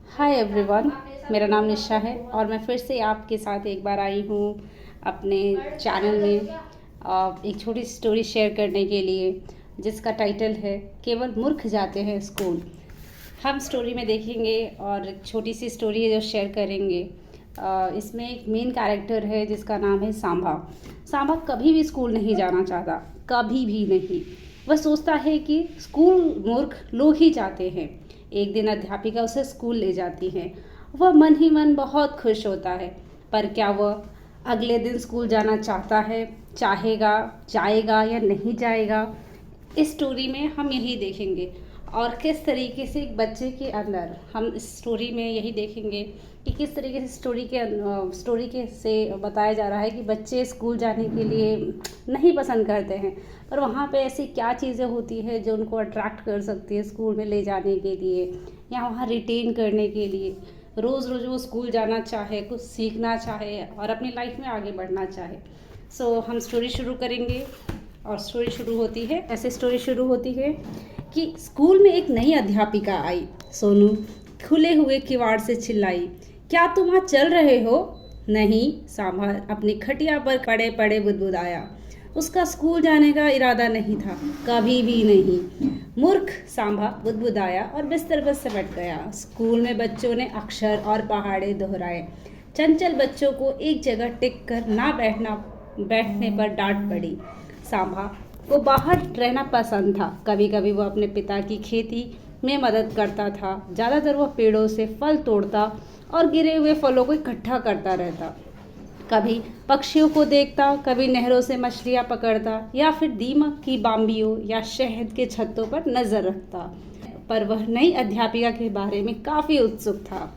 Hi everyone. मेरा नाम निशा है और मैं फिर से आपके साथ एक बार आई हूँ अपने चैनल में एक छोटी सी स्टोरी शेयर करने के लिए, जिसका टाइटल है केवल मूर्ख जाते हैं स्कूल। हम स्टोरी में देखेंगे और एक छोटी सी स्टोरी है जो शेयर करेंगे। इसमें एक मेन कैरेक्टर है जिसका नाम है सांभा। सांभा कभी भी स्कूल नहीं जाना चाहता, कभी भी नहीं। वह सोचता है कि स्कूल मूर्ख लोग ही जाते हैं। एक दिन अध्यापिका उसे स्कूल ले जाती है। वह मन ही मन बहुत खुश होता है, पर क्या वह अगले दिन स्कूल जाना चाहता है, चाहेगा, जाएगा या नहीं जाएगा? इस स्टोरी में हम यही देखेंगे और किस तरीके से एक बच्चे के अंदर हम इस स्टोरी में यही देखेंगे कि किस तरीके से स्टोरी के से बताया जा रहा है कि बच्चे स्कूल जाने के लिए नहीं पसंद करते हैं, पर वहाँ पे ऐसी क्या चीज़ें होती है जो उनको अट्रैक्ट कर सकती है स्कूल में ले जाने के लिए या वहाँ रिटेन करने के लिए। रोज़ रोज़ वो स्कूल जाना चाहे, कुछ सीखना चाहे और अपनी लाइफ में आगे बढ़ना चाहे। हम स्टोरी शुरू करेंगे और स्टोरी शुरू होती है कि स्कूल में एक नई अध्यापिका आई। सोनू खुले हुए किवाड़ से चिल्लाई, क्या तुम वहाँ चल रहे हो? नहीं, सांभा अपनी खटिया पर पड़े पड़े बुदबुदाया। उसका स्कूल जाने का इरादा नहीं था, कभी भी नहीं। मूर्ख, सांभा बुदबुदाया और बिस्तर पर सिमट गया। स्कूल में बच्चों ने अक्षर और पहाड़े दोहराए। चंचल बच्चों को एक जगह टिक कर ना बैठने पर डांट पड़ी। सांभा को बाहर रहना पसंद था। कभी कभी वो अपने पिता की खेती में मदद करता था। ज़्यादातर वो पेड़ों से फल तोड़ता और गिरे हुए फलों को इकट्ठा करता रहता। कभी पक्षियों को देखता, कभी नहरों से मछलियाँ पकड़ता या फिर दीमक की बाम्बियों या शहद के छत्तों पर नज़र रखता। पर वह नई अध्यापिका के बारे में काफ़ी उत्सुक था।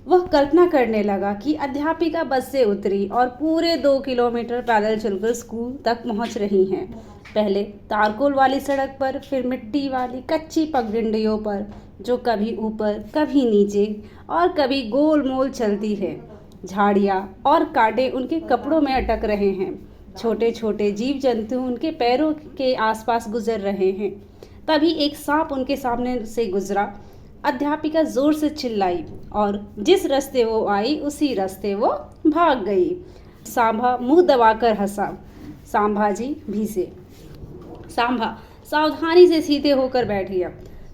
वह कल्पना करने लगा कि अध्यापिका बस से उतरी और पूरे 2 किलोमीटर पैदल चलकर स्कूल तक पहुंच रही हैं। पहले तारकोल वाली सड़क पर, फिर मिट्टी वाली कच्ची पगडंडियों पर जो कभी ऊपर कभी नीचे और कभी गोल मोल चलती है। झाड़ियाँ और कांटे उनके कपड़ों में अटक रहे हैं। छोटे छोटे जीव जंतु उनके पैरों के आसपास गुजर रहे हैं। तभी एक सांप उनके सामने से गुजरा। अध्यापिका जोर से चिल्लाई और जिस रास्ते वो आई उसी रास्ते वो भाग गई। सांभा मुंह दबाकर हंसा। सांभाजी भी से सांभा सावधानी से सीधे होकर बैठ गया।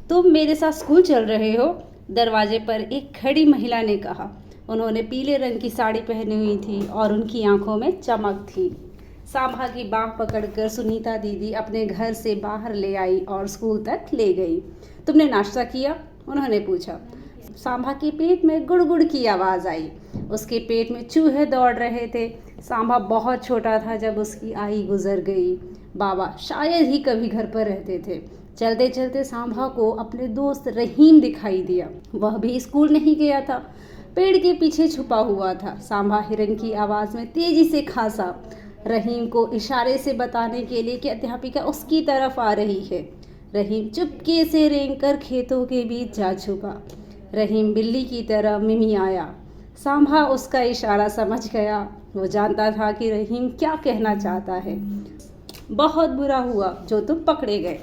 तुम मेरे साथ स्कूल चल रहे हो? दरवाजे पर एक खड़ी महिला ने कहा। उन्होंने पीले रंग की साड़ी पहनी हुई थी और उनकी आंखों में चमक थी। सांभा की बाँह पकड़कर सुनीता दीदी अपने घर से बाहर ले आई और स्कूल तक ले गई। तुमने नाश्ता किया? उन्होंने पूछा। सांभा के पेट में गुड़गुड़ की आवाज़ आई। उसके पेट में चूहे दौड़ रहे थे। सांभा बहुत छोटा था जब उसकी आई गुजर गई। बाबा शायद ही कभी घर पर रहते थे। चलते चलते सांभा को अपने दोस्त रहीम दिखाई दिया। वह भी स्कूल नहीं गया था, पेड़ के पीछे छुपा हुआ था। सांभा हिरन की आवाज़ में तेजी से खांसा, रहीम को इशारे से बताने के लिए कि अध्यापिका उसकी तरफ आ रही है। रहीम चुपके से रेंगकर खेतों के बीच जा छुपा। रहीम बिल्ली की तरह मिमी आया। सांभा उसका इशारा समझ गया। वो जानता था कि रहीम क्या कहना चाहता है। बहुत बुरा हुआ जो तुम पकड़े गए।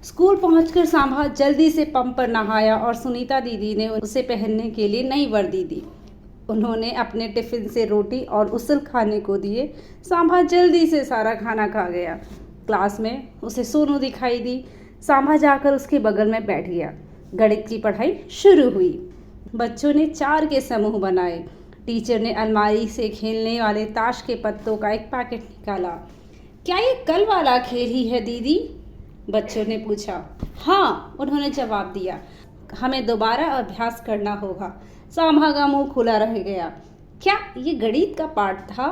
स्कूल पहुंचकर सांभा जल्दी से पंप पर नहाया और सुनीता दीदी ने उसे पहनने के लिए नई वर्दी दी। उन्होंने अपने टिफ़िन से रोटी और उसल खाने को दिए। सांभा जल्दी से सारा खाना खा गया। क्लास में उसे सोनू दिखाई दी। सांभा जाकर उसके बगल में बैठ गया। गणित की पढ़ाई शुरू हुई। बच्चों ने 4 के समूह बनाए। टीचर ने अलमारी से खेलने वाले ताश के पत्तों का एक पैकेट निकाला। क्या ये कल वाला खेल ही है दीदी? बच्चों ने पूछा। हाँ, उन्होंने जवाब दिया। हमें दोबारा अभ्यास करना होगा। सांभा का मुंह खुला रह गया। क्या ये गणित का पाठ था?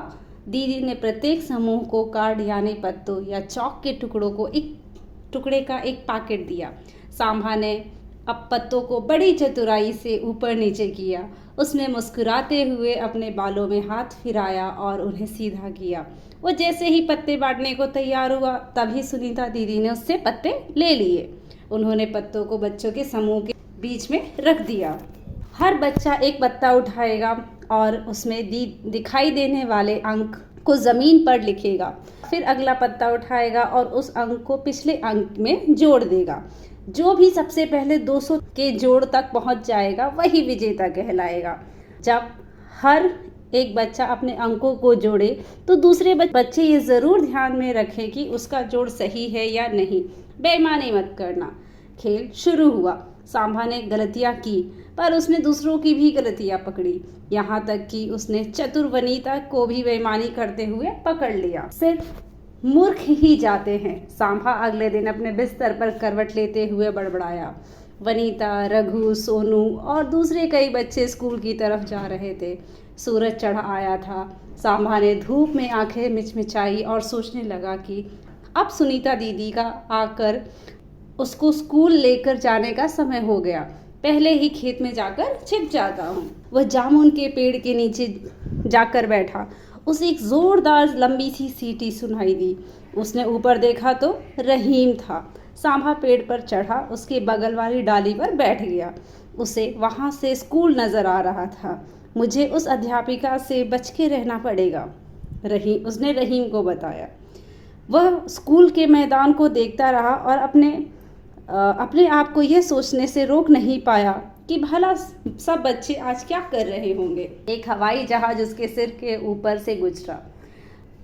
दीदी ने प्रत्येक समूह को कार्ड यानी पत्तों या चौक के टुकड़े का एक पैकेट दिया। सांभा ने अब पत्तों को बड़ी चतुराई से ऊपर नीचे किया। उसने मुस्कुराते हुए अपने बालों में हाथ फिराया और उन्हें सीधा किया। वो जैसे ही पत्ते बांटने को तैयार हुआ, तभी सुनीता दीदी ने उससे पत्ते ले लिए। उन्होंने पत्तों को बच्चों के समूह के बीच में रख दिया। हर बच्चा एक पत्ता उठाएगा और उसमें दिखाई देने वाले अंक को ज़मीन पर लिखेगा। फिर अगला पत्ता उठाएगा और उस अंक को पिछले अंक में जोड़ देगा। जो भी सबसे पहले 200 के जोड़ तक पहुंच जाएगा वही विजेता कहलाएगा। जब हर एक बच्चा अपने अंकों को जोड़े तो दूसरे बच्चे ये ज़रूर ध्यान में रखें कि उसका जोड़ सही है या नहीं। बेईमानी मत करना। खेल शुरू हुआ। सांभा ने गलतियां की पर उसने दूसरों की भी गलतियां पकड़ी, यहाँ तक कि उसने चतुर वनीता को भी बेईमानी करते हुए पकड़ लिया। सिर्फ मूर्ख ही जाते हैं। सांभा अगले दिन अपने बिस्तर पर करवट लेते हुए बड़बड़ाया। वनीता, रघु, सोनू और दूसरे कई बच्चे स्कूल की तरफ जा रहे थे। सूरज चढ़ आया था। सांभा ने धूप में आंखें मिचमिचाई और सोचने लगा कि अब सुनीता दीदी का आकर उसको स्कूल लेकर जाने का समय हो गया। पहले ही खेत में जाकर छिप जाता हूँ। वह जामुन के पेड़ के नीचे जाकर बैठा। उसे एक जोरदार लंबी सी सीटी सुनाई दी। उसने ऊपर देखा तो रहीम था। सांभा पेड़ पर चढ़ा, उसके बगल वाली डाली पर बैठ गया। उसे वहाँ से स्कूल नज़र आ रहा था। मुझे उस अध्यापिका से बच के रहना पड़ेगा, उसने रहीम को बताया। वह स्कूल के मैदान को देखता रहा और अपने आप को यह सोचने से रोक नहीं पाया कि भला सब बच्चे आज क्या कर रहे होंगे। एक हवाई जहाज उसके सिर के ऊपर से गुजरा।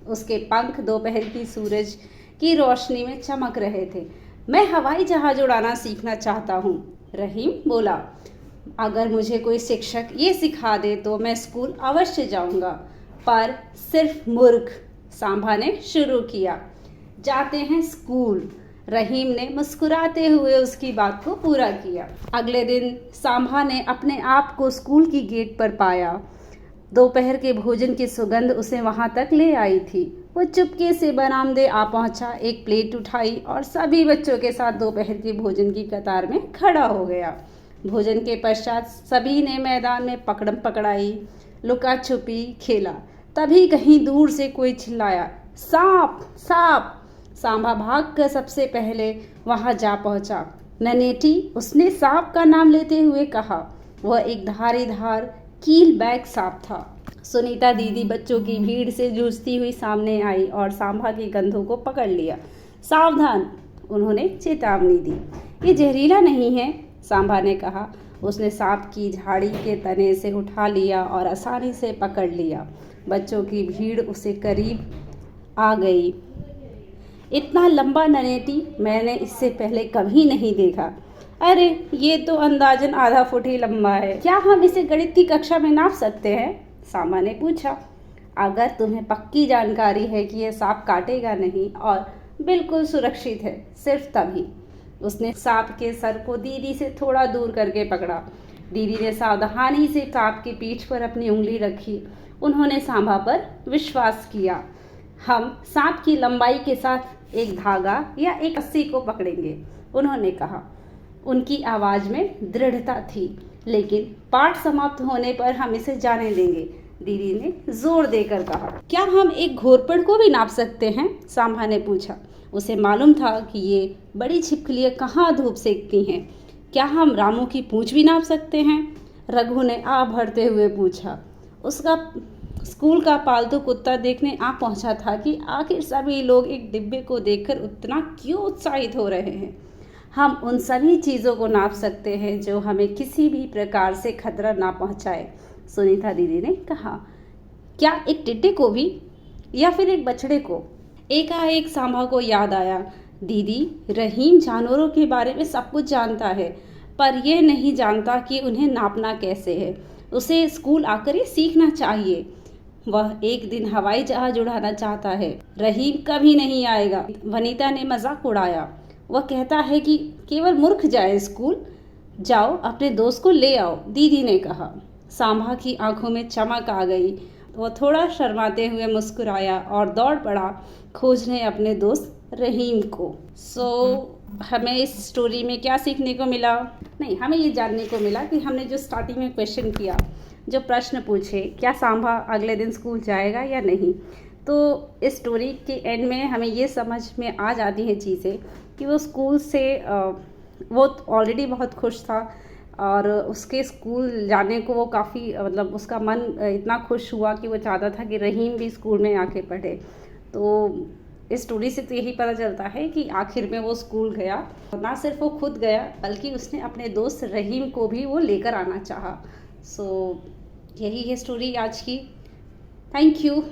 उसके पंख दोपहर की सूरज की रोशनी में चमक रहे थे। मैं हवाई जहाज उड़ाना सीखना चाहता हूँ, रहीम बोला। अगर मुझे कोई शिक्षक ये सिखा दे तो मैं स्कूल अवश्य जाऊँगा, पर सिर्फ मूर्ख, सांभा ने शुरू किया। जाते हैं स्कूल। रहीम ने मुस्कुराते हुए उसकी बात को पूरा किया। अगले दिन सांभा ने अपने आप को स्कूल की गेट पर पाया। दोपहर के भोजन की सुगंध उसे वहां तक ले आई थी। वो चुपके से बरामदे आ पहुंचा, एक प्लेट उठाई और सभी बच्चों के साथ दोपहर के भोजन की कतार में खड़ा हो गया। भोजन के पश्चात सभी ने मैदान में पकड़म पकड़ाई, लुका छुपी खेला। तभी कहीं दूर से कोई चिल्लाया, सांप सांप। सांभा भागकर सबसे पहले वहां जा पहुंचा। ननेटी, उसने सांप का नाम लेते हुए कहा। वह एक धारीदार कील बैग सांप था। सुनीता दीदी बच्चों की भीड़ से जूझती हुई सामने आई और सांभा के कंधों को पकड़ लिया। सावधान, उन्होंने चेतावनी दी। ये जहरीला नहीं है, सांभा ने कहा। उसने सांप की झाड़ी के तने से उठा लिया और आसानी से पकड़ लिया। बच्चों की भीड़ उसे करीब आ गई। इतना लंबा ननेटी मैंने इससे पहले कभी नहीं देखा। अरे ये तो अंदाजन आधा फुट ही लंबा है। क्या हम इसे गणित की कक्षा में नाप सकते हैं? सांभा ने पूछा। अगर तुम्हें पक्की जानकारी है कि यह सांप काटेगा नहीं और बिल्कुल सुरक्षित है, सिर्फ तभी। उसने सांप के सर को दीदी से थोड़ा दूर करके पकड़ा। दीदी ने सावधानी से सांप की पीठ पर अपनी उंगली रखी। उन्होंने सांभा पर विश्वास किया। हम सांप की लंबाई के साथ एक धागा या एक रस्सी को पकड़ेंगे, उन्होंने कहा। उनकी आवाज़ में दृढ़ता थी। लेकिन पाठ समाप्त होने पर हम इसे जाने देंगे, दीदी ने जोर देकर कहा। क्या हम एक घोरपड़ को भी नाप सकते हैं? सांभा ने पूछा। उसे मालूम था कि ये बड़ी छिपकलियाँ कहाँ धूप सेकती हैं। क्या हम रामू की पूंछ भी नाप सकते हैं? रघु ने आ भरते हुए पूछा। उसका स्कूल का पालतू कुत्ता देखने आ पहुंचा था कि आखिर सभी लोग एक डिब्बे को देखकर उतना क्यों उत्साहित हो रहे हैं। हम उन सभी चीज़ों को नाप सकते हैं जो हमें किसी भी प्रकार से खतरा ना पहुंचाए, सुनीता दीदी ने कहा। क्या एक टिड्डे को भी, या फिर एक बछड़े को? एकाएक सांभा को याद आया। दीदी, रहीम जानवरों के बारे में सब कुछ जानता है, पर यह नहीं जानता कि उन्हें नापना कैसे है। उसे स्कूल आकर ये सीखना चाहिए। वह एक दिन हवाई जहाज उड़ाना चाहता है। रहीम कभी नहीं आएगा, वनीता ने मजाक उड़ाया। वह कहता है कि केवल मूर्ख जाए स्कूल। जाओ अपने दोस्त को ले आओ, दीदी ने कहा। सांभा की आंखों में चमक आ गई। वह थोड़ा शर्माते हुए मुस्कुराया और दौड़ पड़ा खोजने अपने दोस्त रहीम को। हमें इस स्टोरी में क्या सीखने को मिला? नहीं, हमें ये जानने को मिला कि हमने जो स्टार्टिंग में क्वेश्चन किया, जो प्रश्न पूछे, क्या सांभा अगले दिन स्कूल जाएगा या नहीं, तो इस स्टोरी के एंड में हमें ये समझ में आ जाती हैं चीज़ें कि वो स्कूल से वो ऑलरेडी बहुत खुश था और उसके स्कूल जाने को वो काफ़ी मतलब उसका मन इतना खुश हुआ कि वो चाहता था कि रहीम भी स्कूल में आके पढ़े। तो इस स्टोरी से तो यही पता चलता है कि आखिर में वो स्कूल गया, ना सिर्फ वो खुद गया बल्कि उसने अपने दोस्त रहीम को भी वो लेकर आना चाहा। सो यही है स्टोरी आज की। Thank you.